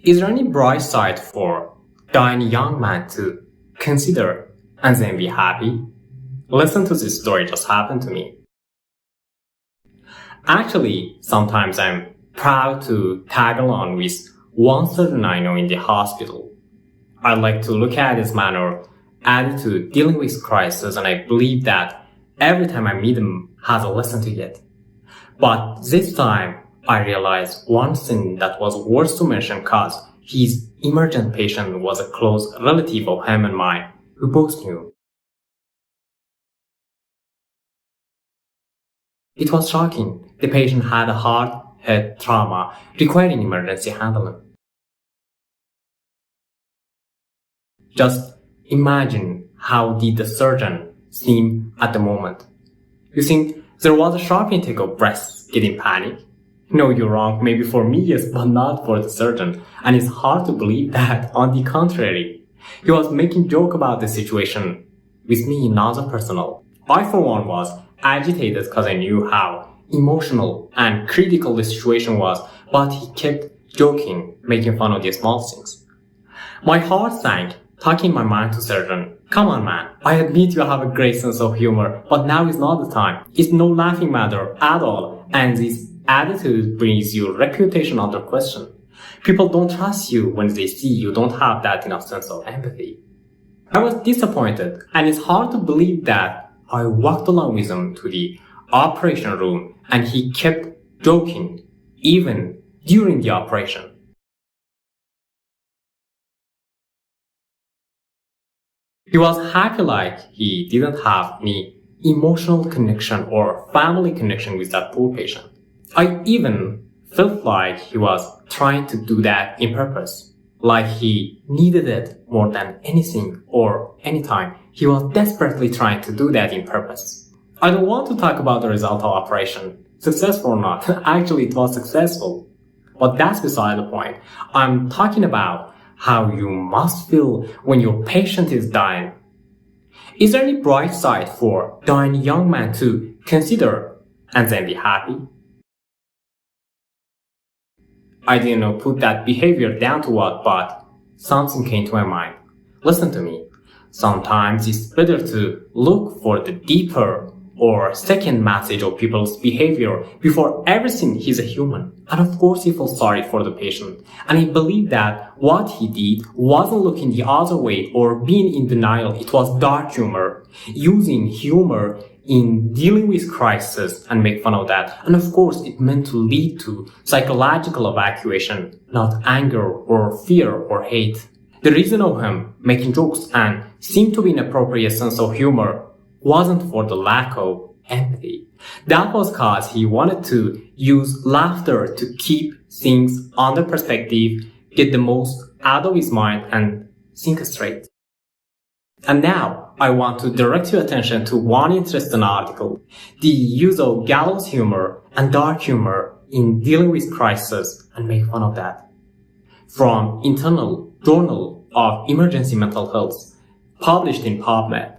Is there any bright side for dying young man to consider and then be happy? Listen to this story just happened to me. Actually, sometimes I'm proud to tag along with one surgeon I know in the hospital. I like to look at his manner, added to dealing with crisis, and I believe that every time I meet him has a lesson to get. But this time, I realized one thing that was worth to mention cause his emergent patient was a close relative of him and mine, who both knew. It was shocking. The patient had a hard head trauma requiring emergency handling. Just imagine how did the surgeon seem at the moment. You think there was a sharp intake of breaths getting panic? No, you're wrong. Maybe for me, yes, but not for the surgeon. And it's hard to believe that. On the contrary, he was making joke about the situation with me, not a personal. I, for one, was agitated because I knew how emotional and critical the situation was, but he kept joking, making fun of the small things. My heart sank, talking my mind to surgeon. Come on, man. I admit you have a great sense of humor, but now is not the time. It's no laughing matter at all, and this attitude brings your reputation under question. People don't trust you when they see you don't have that enough sense of empathy. I was disappointed, and it's hard to believe that I walked along with him to the operation room and he kept joking, even during the operation. He was happy like he didn't have any emotional connection or family connection with that poor patient. I even felt like he was trying to do that in purpose, like he needed it more than anything or anytime. He was desperately trying to do that in purpose. I don't want to talk about the result of operation, successful or not. Actually, it was successful. But that's beside the point. I'm talking about how you must feel when your patient is dying. Is there any bright side for dying young man to consider and then be happy? I didn't put that behavior down to what, but something came to my mind. Listen to me. Sometimes it's better to look for the deeper or second message of people's behavior before everything. He's a human. And of course he feels sorry for the patient. And I believe that what he did wasn't looking the other way or being in denial. It was dark humor. Using humor in dealing with crisis and make fun of that. And of course, it meant to lead to psychological evacuation, not anger or fear or hate. The reason of him making jokes and seemed to be an appropriate sense of humor wasn't for the lack of empathy. That was cause he wanted to use laughter to keep things under perspective, get the most out of his mind and think straight. And now, I want to direct your attention to one interesting article, the use of gallows humor and dark humor in dealing with crisis and make fun of that. From Internal Journal of Emergency Mental Health, published in PubMed.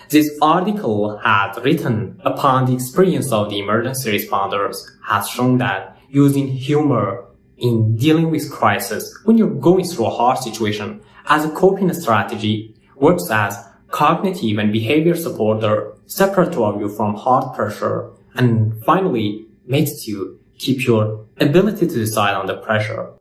This article had written upon the experience of the emergency responders has shown that using humor in dealing with crisis when you're going through a hard situation as a coping strategy works as cognitive and behavior supporter, separate of you from heart pressure, and finally makes you keep your ability to decide under pressure.